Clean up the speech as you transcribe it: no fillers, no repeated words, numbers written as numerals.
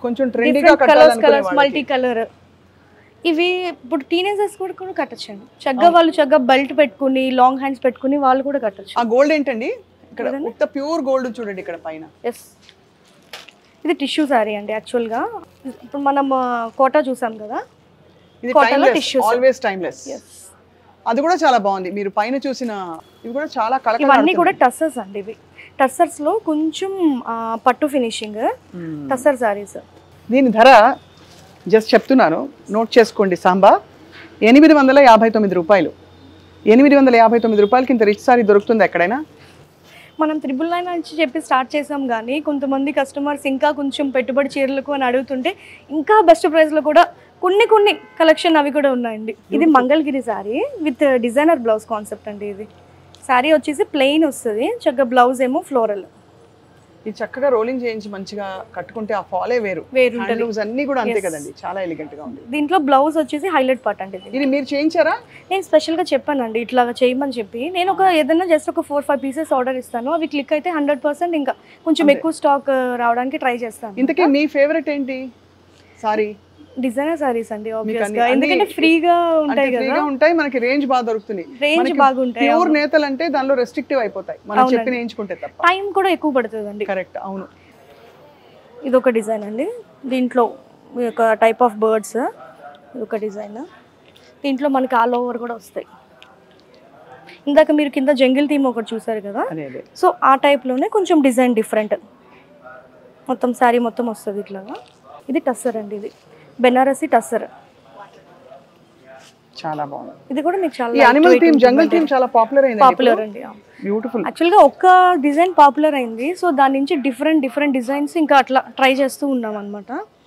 కొంచెం ట్రెండీగా colours multi colour. ఇవి ఇప్పుడు టీనేజర్స్ కూడా కట్టొచ్చండి చక్కగా. వాళ్ళు చక్కగా బెల్ట్ పెట్టుకుని లాంగ్ హ్యాండ్స్ పెట్టుకుని వాళ్ళు కూడా కట్టొచ్చు. ఆ గోల్డ్ ఏంటండి ఇక్కడ ఉత్త ప్యూర్ గోల్డ్ చూడండి ఇక్కడ పైన. ఎస్, ఇది టిష్యూ సారీ అండి యాక్చువల్గా. ఇప్పుడు మనం కోటా చూసాం కదా, ఇది టైమ్లెస్, ఆల్వేస్ టైమ్లెస్. అది కూడా చాలా బాగుంది. మీరు పైన చూసిన ఇవి కూడా చాలా కలకల. ఇవన్నీ కూడా టస్సర్స్ అండి. ఇవి టస్సర్స్ లో కొంచెం పట్టు ఫినిషింగ్ టస్సర్ సారీస్. దీని ధర జస్ట్ చెప్తున్నాను, నోట్ చేసుకోండి. సాంబా 859 రూపాయలు. 859 రూపాయలకి ఇంత రిచ్ సారీ దొరుకుతుంది ఎక్కడైనా? మనం 999 నుంచి చెప్పి స్టార్ట్ చేసాం, కానీ కొంతమంది కస్టమర్స్ ఇంకా కొంచెం పెట్టుబడి చీరలకు అని అడుగుతుంటే ఇంకా బెస్ట్ ప్రైస్లో కూడా కొన్ని కలెక్షన్ అవి కూడా ఉన్నాయండి. ఇది Mangalagiri sari with designer blouse concept అండి. ఇది శారీ వచ్చేసి ప్లెయిన్ వస్తుంది, చక్కగా బ్లౌజ్ ఏమో ఫ్లోరల్. ఇది చక్కగా రోలింగ్ చేయించి మంచిగా కట్టుకుంటే ఆ ఫాలే వేరు. హ్యాండ్లూమ్స్ అన్ని కూడా అంతే కదండి, చాలా ఎలిగెంట్ గా ఉంది. దీంట్లో బ్లౌజ్ వచ్చేసి హైలైట్ పార్ట్ అండి. ఇది మీరు చేయించారా? నేను స్పెషల్ గా చెప్పానండి ఇట్లా చేయమని చెప్పి. నేను ఏదైనా జస్ట్ ఒక 4-5 పీసెస్ ఆర్డర్ ఇస్తాను, అవి క్లిక్ అయితే 100% ఇంకా కొంచెం ఎక్కువ స్టాక్ రావడానికి ట్రై చేస్తాను. ఇంతకీ మీ ఫేవరెట్ ఏంటి సారీ? డిజైనర్ సారీస్ అండి ఆబ్వియస్ గా, ఎందుకంటే ఫ్రీగా ఉంటాయి కదా. ఫ్రీగా ఉంటాయి, మనకి రేంజ్ బాగా దొరుకుతుంది. రేంజ్ బాగుంటాయి. ప్యూర్ నేతలు అంటే దానిలో రెస్ట్రిక్టివ్ అయిపోతాయి, మనం చెప్పి నేయించుకుంటే తప్ప. టైం కూడా ఎక్కువ పడుతుందండి. కరెక్ట్, అవును. ఇది ఒక డిజైన్ అండి. దీంట్లో ఒక టైప్ ఆఫ్ బర్డ్స్, ఇది ఒక డిజైన్. దీంట్లో మనకి ఆల్ ఓవర్ కూడా వస్తాయి. ఇందాక మీరు కింద జంగిల్ థీమ్ ఒకటి చూసారు కదా, సో ఆ టైప్లోనే కొంచెం డిజైన్ డిఫరెంట్. మొత్తం శారీ మొత్తం వస్తుంది ఇట్లాగా. ఇది టస్సర్ అండి, ఇది బెనారసి టస్సర్. చాలా బాగుంది. ఇది కూడా మీకు చాలా యానిమల్ థీమ్, జంగల్ థీమ్ చాలా పాపులర్ అయింది. పాపులర్ అండి, బ్యూటిఫుల్. యాక్చువల్గా ఒక్క డిజైన్ పాపులర్ అయింది, సో దాని నుంచి డిఫరెంట్ డిజైన్స్ ఇంకా అట్లా ట్రై చేస్తూ ఉన్నాం అనమాట.